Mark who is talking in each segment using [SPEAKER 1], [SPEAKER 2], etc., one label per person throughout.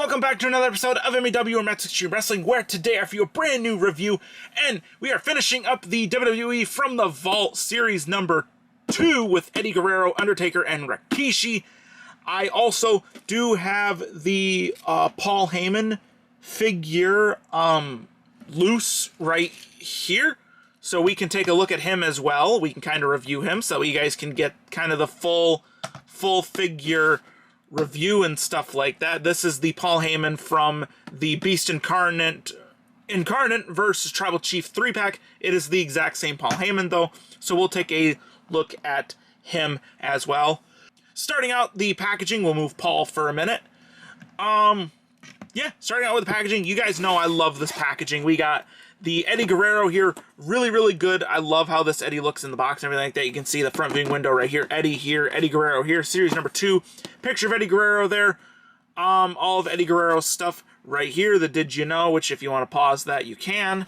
[SPEAKER 1] welcome back to another episode of MEW or Matt's Extreme Wrestling, where today I have for you a brand new review, and we are finishing up the WWE From the Vault Series number 2 with Eddie Guerrero, Undertaker, and Rikishi. I also do have the Paul Heyman figure loose right here, so we can take a look at him as well. We can kind of review him, so you guys can get kind of the full figure review and stuff like that. This is the Paul Heyman from the Beast Incarnate versus Tribal Chief 3-pack. It is the exact same Paul Heyman though, so we'll take a look at him as well. Starting out the packaging, we'll move Paul for a minute. Yeah, starting out with the packaging, you guys know I love this packaging. We got the Eddie Guerrero here, really good. I love how this Eddie looks in the box and everything like that. You can see the front viewing window right here. Eddie here, Eddie Guerrero here. Series number 2. Picture of Eddie Guerrero there. All of Eddie Guerrero's stuff right here. The Did You Know, which if you want to pause that, you can.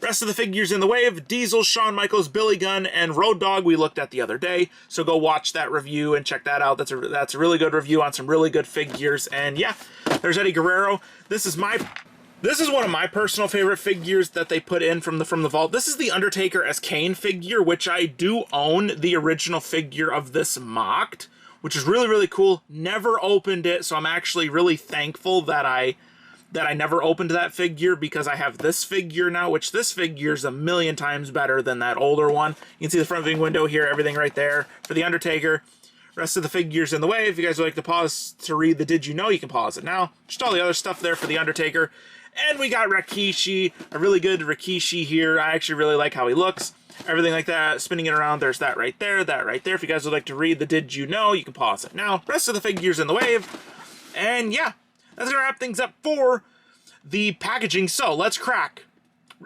[SPEAKER 1] Rest of the figures in the wave. Diesel, Shawn Michaels, Billy Gunn, and Road Dogg we looked at the other day. So go watch that review and check that out. That's a really good review on some really good figures. And yeah, there's Eddie Guerrero. This is one of my personal favorite figures that they put in from the vault. This is the Undertaker as Kane figure, which I do own the original figure of this mocked, which is really cool. Never opened it, so I'm actually really thankful that I never opened that figure, because I have this figure now, which this figure is a million times better than that older one. You can see the front viewing window here, everything right there for the Undertaker. Rest of the figures in the way. If you guys would like to pause to read the Did You Know, you can pause it now. Just all the other stuff there for the Undertaker. And we got Rikishi, a really good Rikishi here. I actually really like how he looks. Everything like that, spinning it around, there's that right there, that right there. If you guys would like to read the Did You Know, you can pause it now. Rest of the figures in the wave. And yeah, that's going to wrap things up for the packaging. So let's crack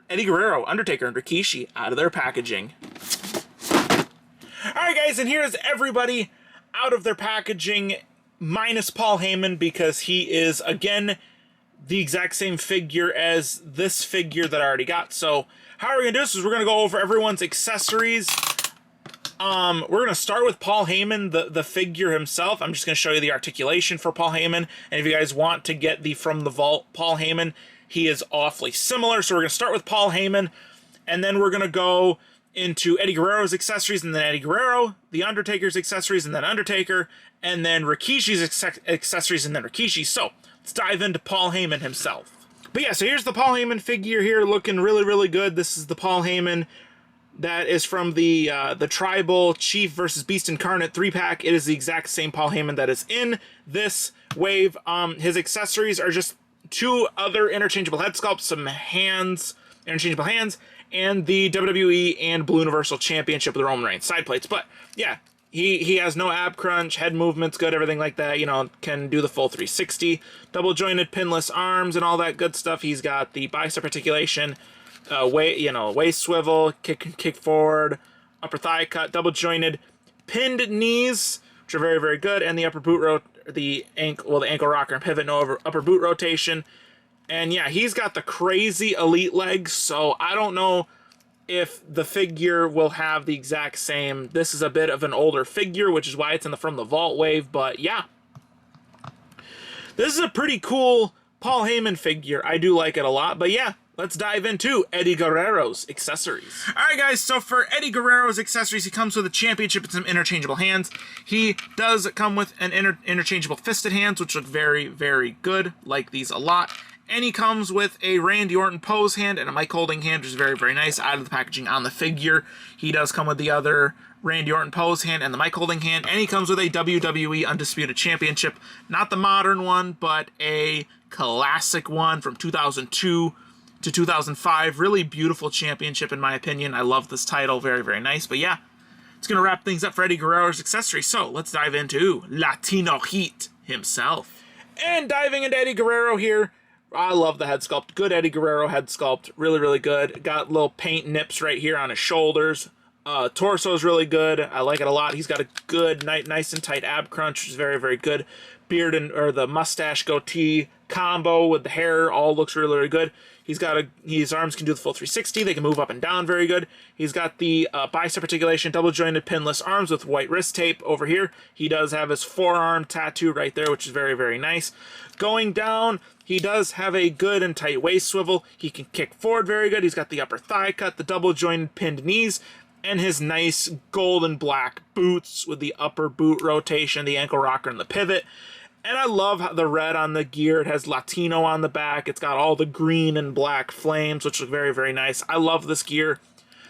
[SPEAKER 1] Eddie Guerrero, Undertaker, and Rikishi out of their packaging. Alright guys, and here's everybody out of their packaging, minus Paul Heyman, because he is, again, the exact same figure as this figure that I already got. So how are we going to do this is we're going to go over everyone's accessories. We're going to start with Paul Heyman, the figure himself. I'm just going to show you the articulation for Paul Heyman. And if you guys want to get the From the Vault Paul Heyman, he is awfully similar. So we're going to start with Paul Heyman, and then we're going to go into Eddie Guerrero's accessories, and then Eddie Guerrero, the Undertaker's accessories, and then Undertaker, and then Rikishi's accessories, and then Rikishi. So let's dive into Paul Heyman himself. But yeah, so here's the Paul Heyman figure here, looking really good. This is the Paul Heyman that is from the Tribal Chief versus Beast Incarnate 3-pack. It is the exact same Paul Heyman that is in this wave. His accessories are just 2 other interchangeable head sculpts, some hands, interchangeable hands, and the WWE and Blue Universal Championship with the Roman Reigns side plates. But yeah, he has no ab crunch, head movements good, everything like that. You know, can do the full 360, double jointed pinless arms and all that good stuff. He's got the bicep articulation, waist swivel, kick forward, upper thigh cut, double jointed pinned knees, which are very good, and the upper boot the ankle rocker and pivot, no upper boot rotation. And yeah, he's got the crazy elite legs, so I don't know if the figure will have the exact same. This is a bit of an older figure, which is why it's in the From the Vault wave, but yeah. This is a pretty cool Paul Heyman figure. I do like it a lot, but yeah, let's dive into Eddie Guerrero's accessories. Alright guys, so for Eddie Guerrero's accessories, he comes with a championship and some interchangeable hands. He does come with an interchangeable fisted hands, which look very good. Like these a lot. And he comes with a Randy Orton pose hand and a mic holding hand, which is very nice out of the packaging on the figure. He does come with the other Randy Orton pose hand and the mic holding hand, and he comes with a WWE Undisputed Championship. Not the modern one, but a classic one from 2002 to 2005. Really beautiful championship in my opinion. I love this title. Very nice. But yeah, it's going to wrap things up for Eddie Guerrero's accessories. So let's dive into Latino Heat himself. And diving into Eddie Guerrero here, I love the head sculpt. Good Eddie Guerrero head sculpt. Really good. Got little paint nips right here on his shoulders. Torso is really good. I like it a lot. He's got a good, nice and tight ab crunch, which is very good. Beard or the mustache goatee, combo with the hair all looks really, really good. His arms can do the full 360. They can move up and down very good. He's got the bicep articulation, double jointed pinless arms with white wrist tape over here. He does have his forearm tattoo right there, which is very, very nice. Going down, he does have a good and tight waist swivel. He can kick forward very good. He's got the upper thigh cut, the double jointed pinned knees, and his nice gold and black boots with the upper boot rotation, the ankle rocker, and the pivot. And I love the red on the gear. It has Latino on the back. It's got all the green and black flames, which look very, very nice. I love this gear.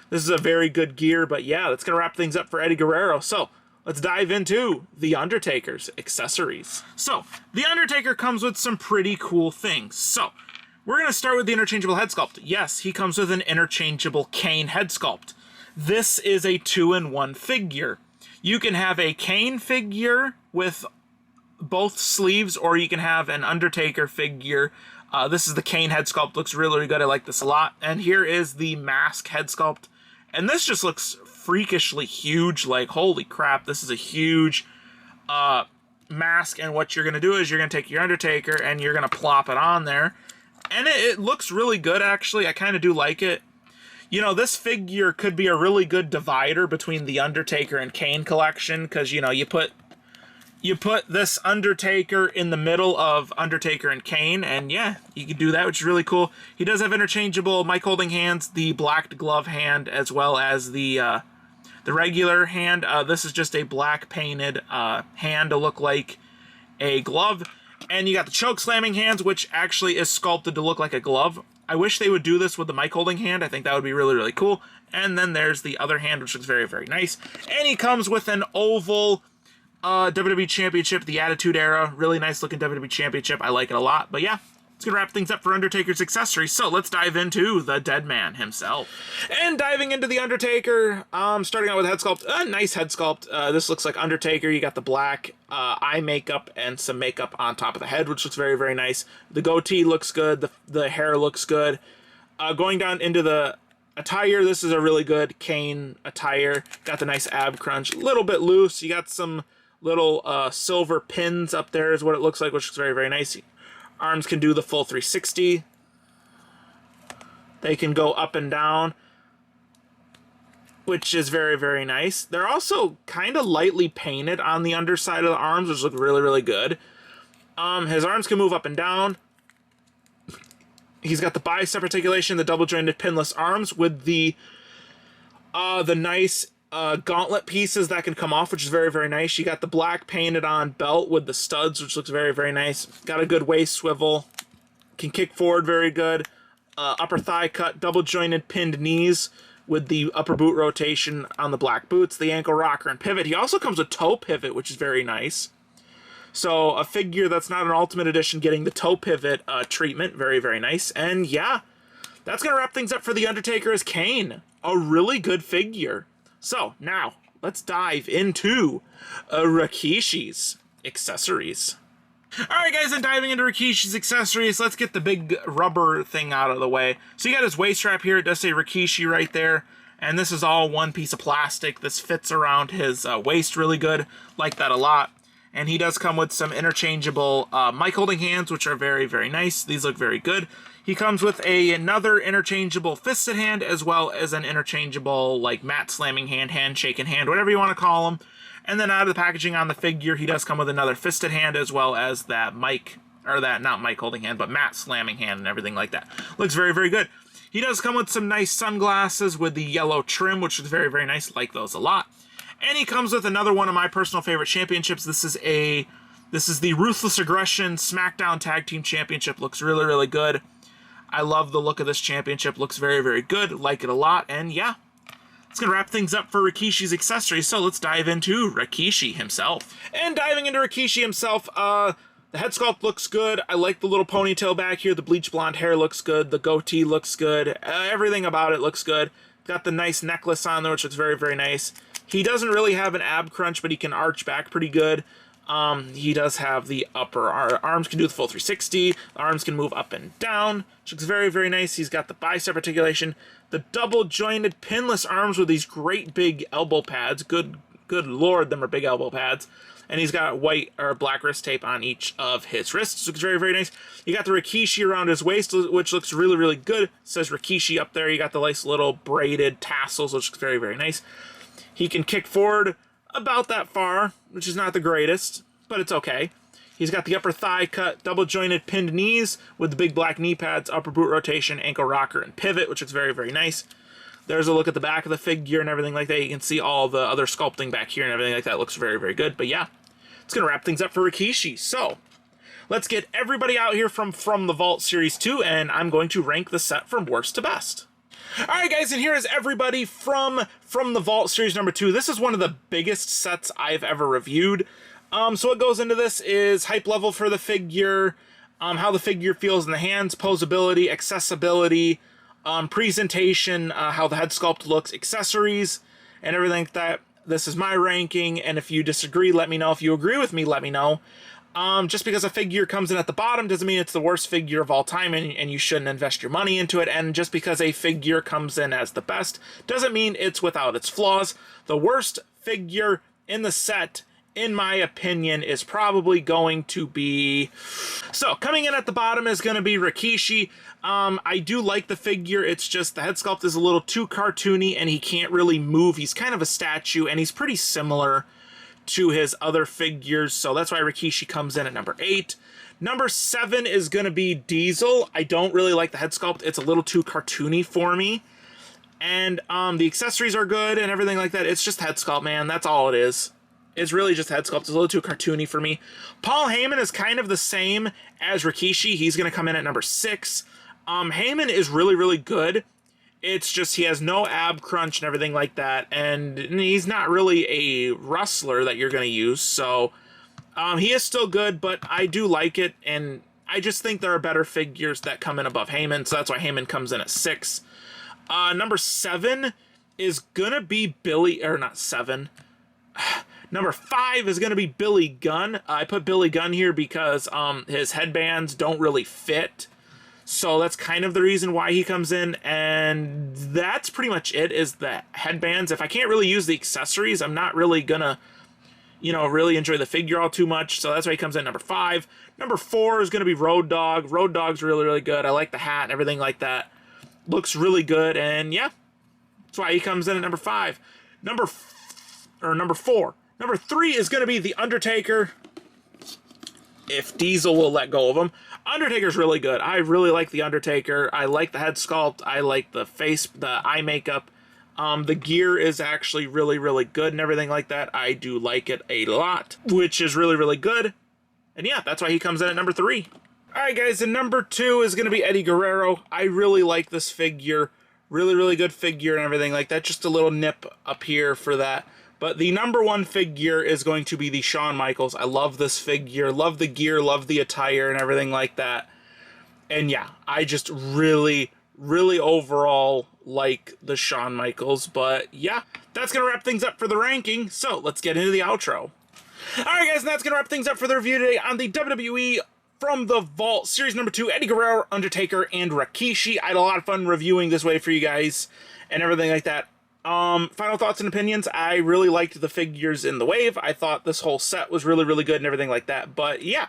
[SPEAKER 1] This is a very good gear, but yeah, that's going to wrap things up for Eddie Guerrero. So let's dive into The Undertaker's accessories. So The Undertaker comes with some pretty cool things. So we're going to start with the interchangeable head sculpt. Yes, he comes with an interchangeable Kane head sculpt. This is a 2-in-1 figure. You can have a Kane figure with both sleeves, or you can have an Undertaker figure. This is the Kane head sculpt. Looks really, really good. I like this a lot. And here is the mask head sculpt. And this just looks freakishly huge. Like, holy crap, this is a huge mask. And what you're going to do is you're going to take your Undertaker and you're going to plop it on there. And it looks really good, actually. I kind of do like it. You know, this figure could be a really good divider between the Undertaker and Kane collection, because, you know, you put this Undertaker in the middle of Undertaker and Kane, and yeah, you can do that, which is really cool. He does have interchangeable mic holding hands, the black glove hand, as well as the regular hand. This is just a black painted hand to look like a glove. And you got the choke slamming hands, which actually is sculpted to look like a glove. I wish they would do this with the mic holding hand. I think that would be really, really cool. And then there's the other hand, which looks very, very nice. And he comes with an oval WWE Championship, the Attitude Era. Really nice looking WWE Championship. I like it a lot. But yeah, it's going to wrap things up for Undertaker's accessories. So let's dive into the Dead Man himself. And diving into the Undertaker, starting out with head sculpt. A nice head sculpt. This looks like Undertaker. You got the black eye makeup and some makeup on top of the head, which looks very, very nice. The goatee looks good. The hair looks good. Going down into the attire, this is a really good Kane attire. Got the nice ab crunch. A little bit loose. You got some little silver pins up there is what it looks like, which is very, very nice. Arms can do the full 360. They can go up and down, which is very, very nice. They're also kind of lightly painted on the underside of the arms, which look really, really good. His arms can move up and down. He's got the bicep articulation, the double jointed pinless arms with the nice gauntlet pieces that can come off, which is very, very nice. You got the black painted on belt with the studs, which looks very, very nice. Got a good waist swivel. Can kick forward very good. Upper thigh cut, double jointed pinned knees with the upper boot rotation on the black boots, the ankle rocker and pivot. He also comes with toe pivot, which is very nice. So a figure that's not an Ultimate Edition getting the toe pivot treatment. Very, very nice. And yeah, that's going to wrap things up for The Undertaker as Kane. A really good figure. So now let's dive into Rikishi's accessories. Alright guys, and diving into Rikishi's accessories, let's get the big rubber thing out of the way. So you got his waist strap here. It does say Rikishi right there. And this is all one piece of plastic. This fits around his waist really good. Like that a lot. And he does come with some interchangeable mic holding hands, which are very, very nice. These look very good. He comes with another interchangeable fisted hand, as well as an interchangeable like mat slamming hand, handshaking hand, whatever you want to call them. And then out of the packaging on the figure, he does come with another fisted hand, as well as that mic, or that, not mic holding hand, but mat slamming hand and everything like that. Looks very, very good. He does come with some nice sunglasses with the yellow trim, which is very, very nice. Like those a lot. And he comes with another one of my personal favorite championships. This is the Ruthless Aggression SmackDown Tag Team Championship. Looks really, really good. I love the look of this championship. Looks very, very good. Like it a lot. And yeah, it's going to wrap things up for Rikishi's accessories. So let's dive into Rikishi himself. And diving into Rikishi himself, the head sculpt looks good. I like the little ponytail back here. The bleach blonde hair looks good. The goatee looks good. Everything about it looks good. Got the nice necklace on there, which looks very, very nice. He doesn't really have an ab crunch, but he can arch back pretty good. He does have the upper arms can do the full 360. The arms can move up and down, which looks very, very nice. He's got the bicep articulation, the double jointed pinless arms with these great big elbow pads. Good Good Lord, them are big elbow pads. And he's got white or black wrist tape on each of his wrists. Looks very, very nice. You got the Rikishi around his waist, which looks really, really good. It says Rikishi up there. You got the nice little braided tassels, which looks very, very nice. He can kick forward about that far, which is not the greatest, but it's okay. He's got the upper thigh cut, double jointed pinned knees with the big black knee pads, upper boot rotation, ankle rocker, and pivot, which looks very, very nice. There's a look at the back of the figure and everything like that. You can see all the other sculpting back here and everything like that. It looks very, very good. But yeah, it's going to wrap things up for Rikishi. So let's get everybody out here from the Vault Series 2, and I'm going to rank the set from worst to best. Alright guys, and here is everybody from the Vault Series number 2. This is one of the biggest sets I've ever reviewed. So what goes into this is hype level for the figure, how the figure feels in the hands, posability, accessibility, presentation, how the head sculpt looks, accessories, and everything like that. This is my ranking, and if you disagree, let me know. If you agree with me, let me know. Just because a figure comes in at the bottom doesn't mean it's the worst figure of all time, and you shouldn't invest your money into it. And just because a figure comes in as the best doesn't mean it's without its flaws. The worst figure in the set, in my opinion, is probably going to be... So, coming in at the bottom is going to be Rikishi. I do like the figure, it's just the head sculpt is a little too cartoony, and he can't really move. He's kind of a statue, and he's pretty similar to his other figures, so that's why Rikishi comes in at number 8. Number 7 is going to be Diesel. I don't really like the head sculpt. It's a little too cartoony for me. And the accessories are good and everything like that. It's just head sculpt, man. That's all it is. It's really just head sculpt. It's a little too cartoony for me. Paul Heyman is kind of the same as Rikishi. He's going to come in at number 6. Heyman is really, really good. It's just he has no ab crunch and everything like that. And he's not really a wrestler that you're going to use. So he is still good, but I do like it. And I just think there are better figures that come in above Heyman. So that's why Heyman comes in at 6. Number 7 is going to be Billy, or not 7. Number 5 is going to be Billy Gunn. I put Billy Gunn here because his headbands don't really fit. So that's kind of the reason why he comes in. And that's pretty much it, is the headbands. If I can't really use the accessories, I'm not really going to, really enjoy the figure all too much. So that's why he comes in at number 5. Number 4 is going to be Road Dogg. Road Dogg's really, really good. I like the hat and everything like that. Looks really good. And yeah, that's why he comes in at number 5. Number 4. Number 3 is going to be The Undertaker, if Diesel will let go of him. Undertaker's really good. I really like The Undertaker. I like the head sculpt. I like the face, the eye makeup. The gear is actually really, really good and everything like that. I do like it a lot, which is really, really good. And yeah, that's why he comes in at number 3. Alright guys, and number 2 is going to be Eddie Guerrero. I really like this figure. Really, really good figure and everything like that. Just a little nip up here for that. But the number 1 figure is going to be the Shawn Michaels. I love this figure, love the gear, love the attire and everything like that. And yeah, I just really, really overall like the Shawn Michaels. But yeah, that's going to wrap things up for the ranking. So let's get into the outro. Alright guys, and that's going to wrap things up for the review today on the WWE from the Vault Series number 2, Eddie Guerrero, Undertaker, and Rikishi. I had a lot of fun reviewing this way for you guys and everything like that. Final thoughts and opinions. I really liked the figures in the wave. I thought this whole set was really, really good and everything like that. But yeah,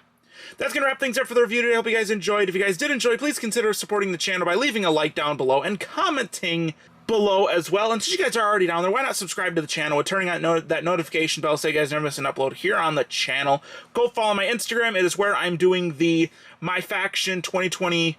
[SPEAKER 1] that's going to wrap things up for the review today. I hope you guys enjoyed. If you guys did enjoy, please consider supporting the channel by leaving a like down below and commenting below as well. And since you guys are already down there, why not subscribe to the channel with turning on that notification bell so you guys never miss an upload here on the channel. Go follow my Instagram. It is where I'm doing the My Faction 2020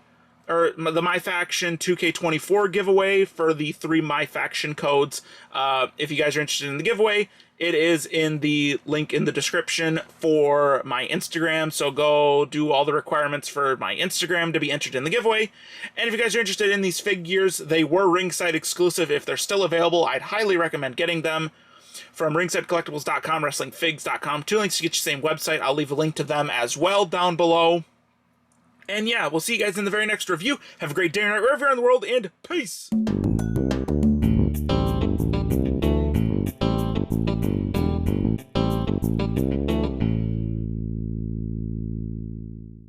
[SPEAKER 1] or the My Faction 2K24 giveaway for the 3 My Faction codes. If you guys are interested in the giveaway, it is in the link in the description for my Instagram. So go do all the requirements for my Instagram to be entered in the giveaway. And if you guys are interested in these figures, they were ringside exclusive. If they're still available, I'd highly recommend getting them from ringsidecollectibles.com, wrestlingfigs.com. 2 links to get you the same website. I'll leave a link to them as well down below. And yeah, we'll see you guys in the very next review. Have a great day or night wherever you're in the world, and peace!